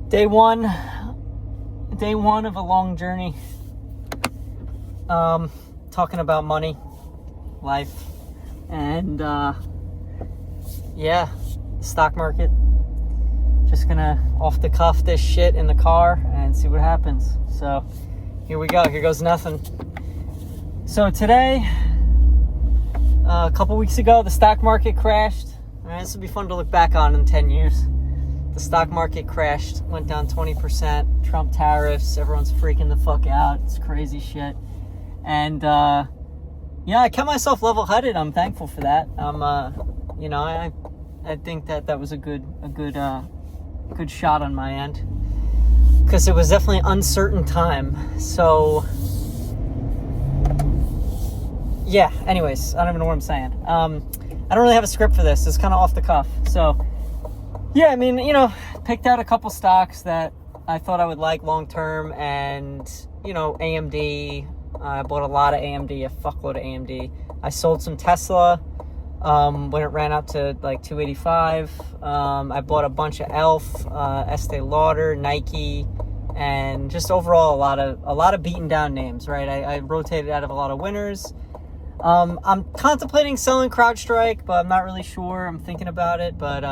Day one of a long journey. Talking about money, life, and stock market. Just gonna off the cuff this shit in the car and see what happens. So here we go. Here goes nothing. So today, a couple weeks ago, the stock market crashed. All right, this will be fun to look back on in 10 years. The stock market crashed, went down 20%, Trump tariffs, everyone's freaking the fuck out. It's crazy shit. And, I kept myself level-headed. I'm thankful for that. I think that was a good shot on my end. Because it was definitely an uncertain time. So, yeah, anyways, I don't even know what I'm saying. I don't really have a script for this. It's kind of off the cuff. So, yeah, I mean, picked out a couple stocks that I thought I would like long term, and AMD. I bought a lot of AMD, a fuckload of AMD. I sold some Tesla when it ran up to like 285. I bought a bunch of ELF, Estee Lauder, Nike, and just overall a lot of beaten down names. Right, I rotated out of a lot of winners. I'm contemplating selling CrowdStrike, but I'm not really sure. I'm thinking about it, but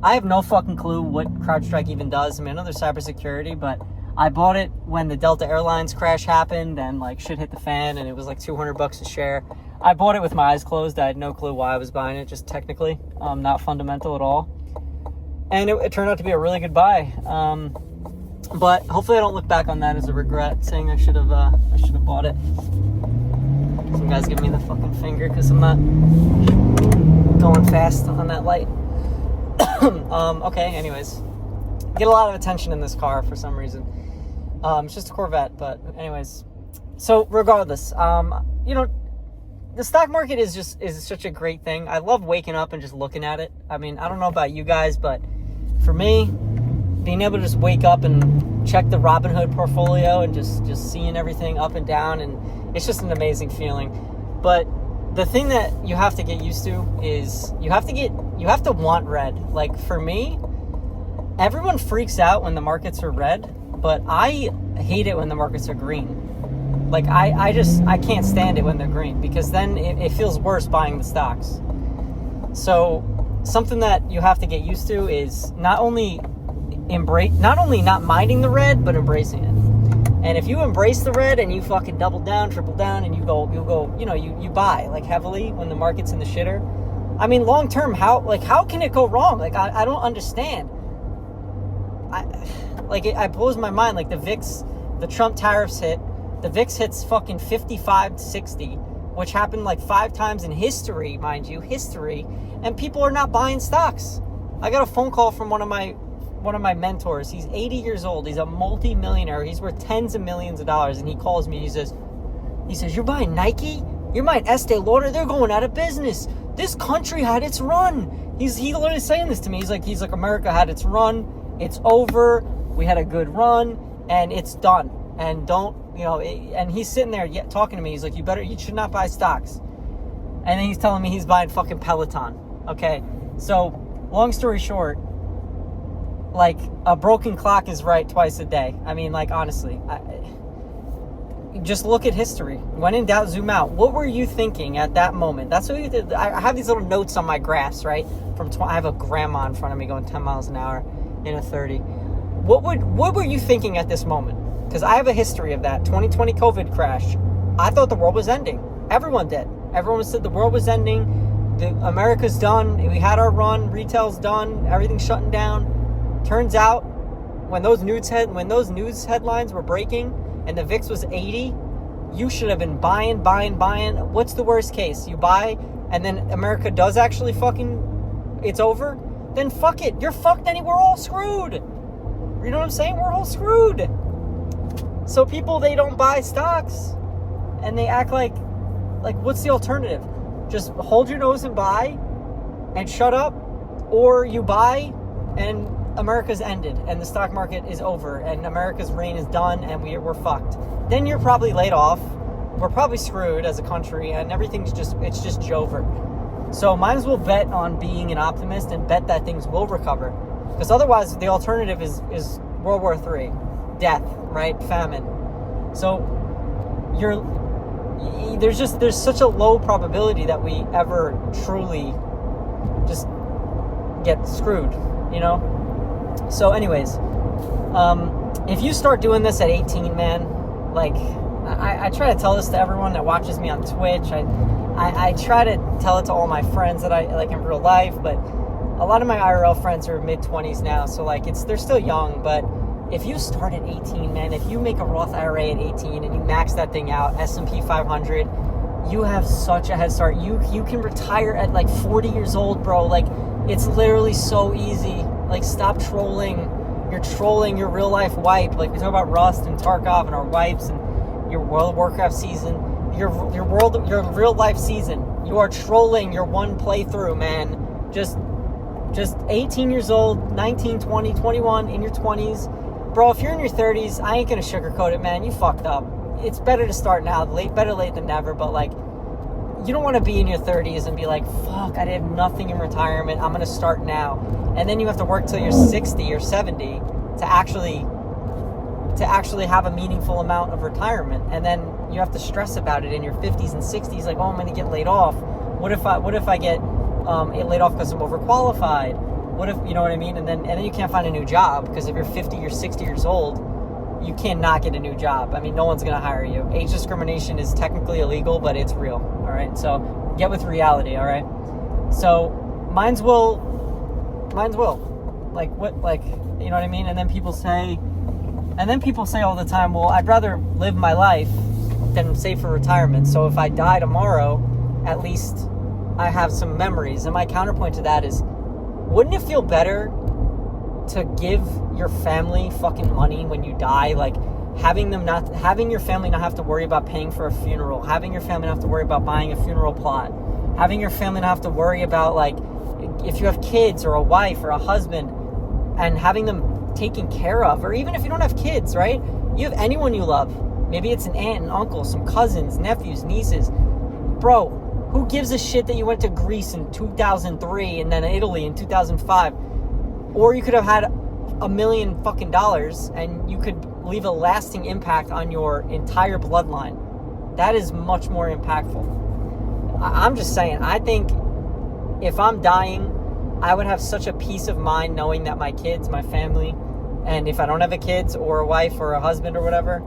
I have no fucking clue what CrowdStrike even does. I mean, I know they're cybersecurity, but I bought it when the Delta Airlines crash happened and like shit hit the fan, and it was like $200 a share. I bought it with my eyes closed. I had no clue why I was buying it, just technically, not fundamental at all. And it turned out to be a really good buy. But hopefully I don't look back on that as a regret, saying I should have bought it. Some guys give me the fucking finger because I'm not going fast on that light. Okay, anyways. Get a lot of attention in this car for some reason. It's just a Corvette, but anyways. So regardless, the stock market is such a great thing. I love waking up and just looking at it. I mean, I don't know about you guys, but for me, being able to just wake up and check the Robinhood portfolio and just seeing everything up and down, and it's just an amazing feeling. But the thing that you have to get used to is you have to want red. Like for me, everyone freaks out when the markets are red, but I hate it when the markets are green. Like I can't stand it when they're green, because then it feels worse buying the stocks. So something that you have to get used to is not only not minding the red, but embracing it. And if you embrace the red and you fucking double down, triple down, and you buy like heavily when the market's in the shitter. I mean, long term, how can it go wrong? Like I don't understand. It blows my mind. Like the VIX, the Trump tariffs hit. The VIX hits fucking 55 to 60, which happened like 5 times in history, mind you, and people are not buying stocks. I got a phone call from one of my mentors. He's 80 years old. He's a multi-millionaire. He's worth tens of millions of dollars, and he calls me and he says, "You're buying Nike? You're buying Estee Lauder? They're going out of business. This country had its run." He literally saying this to me. He's like, America had its run. It's over. We had a good run, and it's done. And and he's sitting there talking to me. He's like, you should not buy stocks. And then he's telling me he's buying fucking Peloton. Okay. So long story short, like a broken clock is right twice a day. I mean, like, honestly, just look at history. When in doubt, zoom out. What were you thinking at that moment? That's what you did. I have these little notes on my graphs, right? I have a grandma in front of me going 10 miles an hour in a 30. What were you thinking at this moment? Because I have a history of that. 2020 COVID crash. I thought the world was ending. Everyone did. Everyone said the world was ending. America's done. We had our run. Retail's done. Everything's shutting down. Turns out, when those news headlines were breaking and the VIX was 80, you should have been buying. What's the worst case? You buy, and then America does actually it's over? Then fuck it. You're fucked, and we're all screwed. You know what I'm saying? We're all screwed. So people, they don't buy stocks, and they act like what's the alternative? Just hold your nose and buy and shut up, or you buy and America's ended and the stock market is over and America's reign is done and we're fucked. Then you're probably laid off. We're probably screwed as a country, and everything's just Jover. So might as well bet on being an optimist and bet that things will recover. Because otherwise, the alternative is World War III, death, right? Famine. So there's such a low probability that we ever truly just get screwed, you know? So anyways, if you start doing this at 18, man, like, I try to tell this to everyone that watches me on Twitch. I try to tell it to all my friends that I like in real life, but a lot of my IRL friends are mid-20s now, so like they're still young. But if you start at 18, man, if you make a Roth IRA at 18 and you max that thing out, S&P 500, you have such a head start. You can retire at like 40 years old, bro. Like, it's literally so easy. Like, stop trolling. You're trolling your real life wipe. Like, we talk about Rust and Tarkov and our wipes and your World of Warcraft season, your real life season. You are trolling your one playthrough, man. Just 18 years old, 19, 20, 21, in your 20s. Bro, if you're in your 30s, I ain't gonna sugarcoat it, man. You fucked up. It's better to start now. Better late than never, but like, you don't want to be in your 30s and be like, fuck, I have nothing in retirement. I'm gonna start now. And then you have to work till you're 60 or 70 to actually have a meaningful amount of retirement. And then you have to stress about it in your 50s and 60s, like, oh, I'm gonna get laid off. What if I get laid off because I'm overqualified? What if, you know what I mean? And then you can't find a new job, because if you're 50 or 60 years old, you cannot get a new job. I mean, no one's gonna hire you. Age discrimination is technically illegal, but it's real. All right, so get with reality. All right, so mine's will. Like, what? Like, you know what I mean? And then people say all the time, well, I'd rather live my life than save for retirement. So if I die tomorrow, at least I have some memories. And my counterpoint to that is, wouldn't it feel better to give your family fucking money when you die? Like, having your family not have to worry about paying for a funeral, having your family not have to worry about buying a funeral plot, having your family not have to worry about, like, if you have kids or a wife or a husband, and having them taken care of. Or even if you don't have kids, right? You have anyone you love. Maybe it's an aunt and uncle, some cousins, nephews, nieces. Bro, who gives a shit that you went to Greece in 2003 and then Italy in 2005? Or you could have had $1 million fucking dollars and you could leave a lasting impact on your entire bloodline. That is much more impactful. I'm just saying, I think if I'm dying, I would have such a peace of mind knowing that my kids, my family, and if I don't have a kids or a wife or a husband or whatever,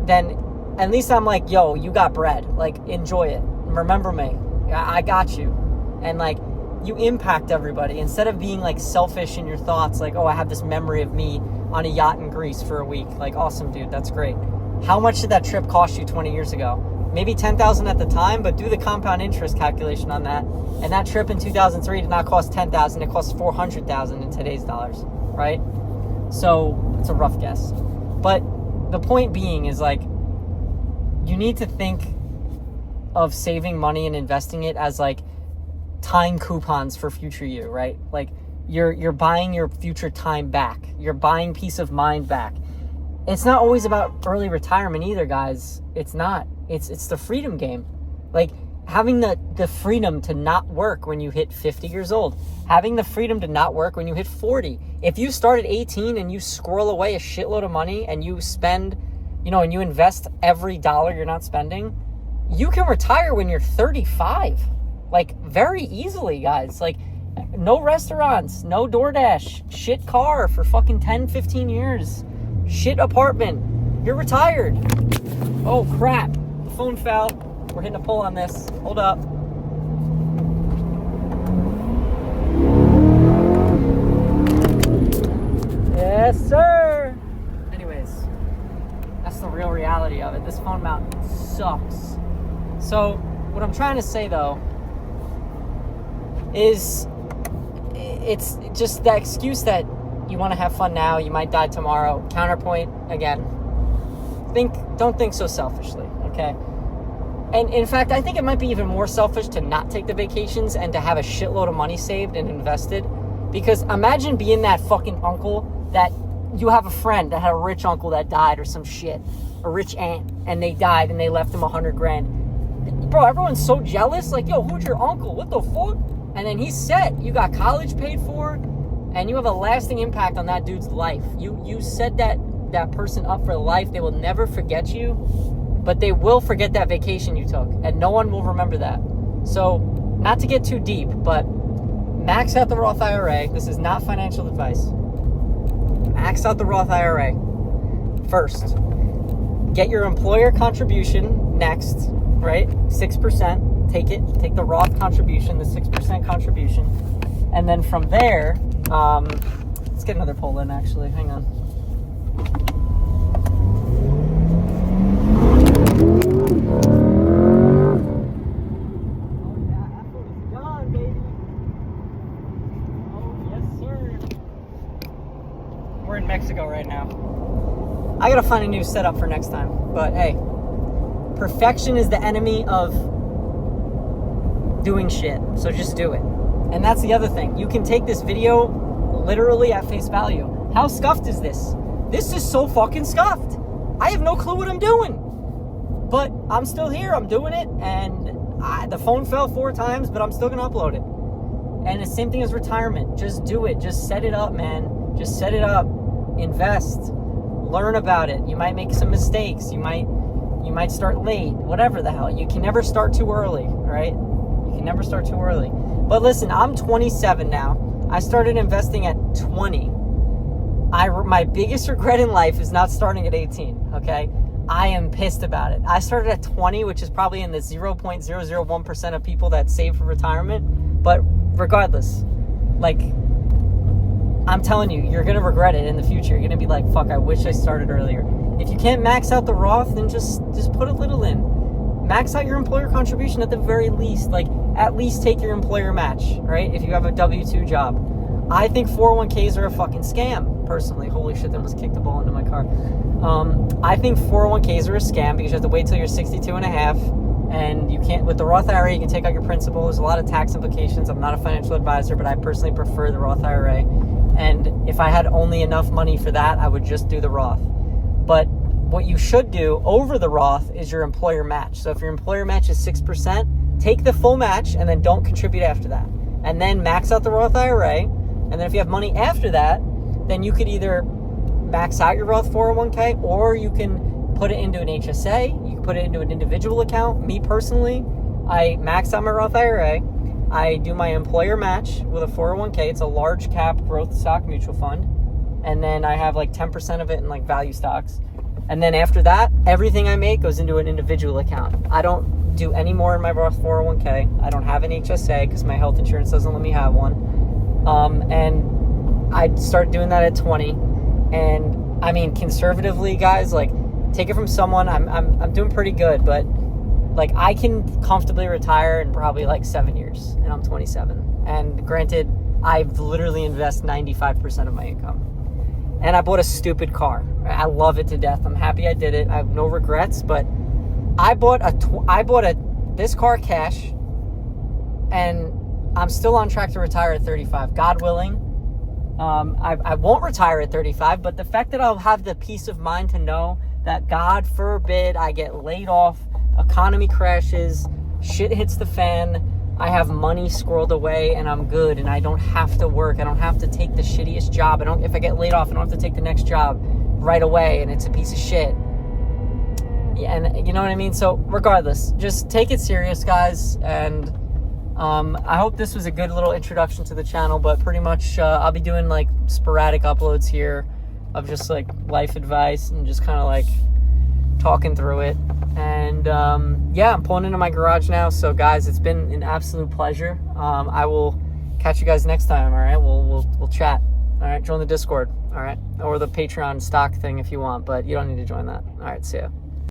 then at least I'm like, yo, you got bread. Like, enjoy it. Remember me. I got you. And like, you impact everybody instead of being like selfish in your thoughts. Like, oh, I have this memory of me on a yacht in Greece for a week. Like, awesome, dude. That's great. How much did that trip cost you 20 years ago? Maybe $10,000 at the time, but do the compound interest calculation on that. And that trip in 2003 did not cost $10,000. It cost $400,000 in today's dollars, right? So it's a rough guess. But the point being is, like, you need to think of saving money and investing it as like time coupons for future you, right? Like, you're buying your future time back. You're buying peace of mind back. It's not always about early retirement either, guys. It's not. It's the freedom game. Like, having the freedom to not work when you hit 50 years old. Having the freedom to not work when you hit 40. If you start at 18 and you squirrel away a shitload of money and you spend, and you invest every dollar you're not spending, you can retire when you're 35. Like, very easily, guys. Like, no restaurants, no DoorDash, shit car for fucking 10, 15 years, shit apartment. You're retired. Oh, crap. The phone fell. We're hitting a pull on this. Hold up. Yes, sir. Anyways, that's the real reality of it. This phone mount sucks. So, what I'm trying to say, though, is it's just that excuse that you want to have fun now, you might die tomorrow. Counterpoint, again, don't think so selfishly, okay? And in fact, I think it might be even more selfish to not take the vacations and to have a shitload of money saved and invested. Because imagine being that fucking uncle that you have a friend that had a rich uncle that died or some shit, a rich aunt, and they died and they left him $100,000. Bro, everyone's so jealous. Like, yo, who's your uncle? What the fuck? And then he's set. You got college paid for, and you have a lasting impact on that dude's life. You set that person up for life. They will never forget you, but they will forget that vacation you took, and no one will remember that. So, not to get too deep, but max out the Roth IRA. This is not financial advice. Max out the Roth IRA first. Get your employer contribution next, right? 6%. Take the Roth contribution, the 6% contribution. And then from there, let's get another poll in actually. Hang on. We're in Mexico right now. I gotta find a new setup for next time. But hey, perfection is the enemy of doing shit. So just do it. And that's the other thing. You can take this video literally at face value. How scuffed is this? This is so fucking scuffed. I have no clue what I'm doing. But I'm still here. I'm doing it. And the phone fell 4 times, but I'm still gonna upload it. And the same thing as retirement. Just do it. Just set it up, man. Just set it up. Invest. Learn about it. You might make some mistakes. You might start late. Whatever the hell. You can never start too early, all right? You can never start too early. But listen, I'm 27 now. I started investing at 20. My biggest regret in life is not starting at 18, okay? I am pissed about it. I started at 20, which is probably in the 0.001% of people that save for retirement. But regardless, like, I'm telling you, you're going to regret it in the future. You're going to be like, fuck, I wish I started earlier. If you can't max out the Roth, then just put a little in. Max out your employer contribution at the very least. Like, at least take your employer match, right? If you have a W-2 job. I think 401ks are a fucking scam, personally. Holy shit, that almost kicked the ball into my car. I think 401ks are a scam because you have to wait till you're 62 and a half. And you can't, with the Roth IRA, you can take out your principal. There's a lot of tax implications. I'm not a financial advisor, but I personally prefer the Roth IRA. And if I had only enough money for that, I would just do the Roth. But what you should do over the Roth is your employer match. So if your employer match is 6%, take the full match and then don't contribute after that. And then max out the Roth IRA. And then if you have money after that, then you could either max out your Roth 401k, or you can put it into an HSA. You can put it into an individual account. Me personally, I max out my Roth IRA. I do my employer match with a 401k. It's a large cap growth stock mutual fund. And then I have like 10% of it in like value stocks. And then after that, everything I make goes into an individual account. I don't do any more in my Roth 401k. I don't have an HSA because my health insurance doesn't let me have one. And I started doing that at 20. And I mean, conservatively, guys, like, take it from someone. I'm doing pretty good, but like, I can comfortably retire in probably like 7 years, and I'm 27. And granted, I've literally invest 95% of my income. And I bought a stupid car. I love it to death. I'm happy I did it. I have no regrets, but I bought this car cash, and I'm still on track to retire at 35, God willing. I won't retire at 35, but the fact that I'll have the peace of mind to know that, God forbid, I get laid off, economy crashes, shit hits the fan, I have money squirreled away, and I'm good, and I don't have to work. I don't have to take the shittiest job. If I get laid off, I don't have to take the next job right away, and it's a piece of shit. Yeah, and you know what I mean? So regardless, just take it serious, guys, and I hope this was a good little introduction to the channel, but pretty much I'll be doing like sporadic uploads here of just like life advice and just kind of like talking through it. And yeah, I'm pulling into my garage now. So guys, it's been an absolute pleasure. I will catch you guys next time. All right, we'll chat. All right, join the Discord. All right, or the Patreon stock thing if you want, but you don't need to join that. All right, see ya.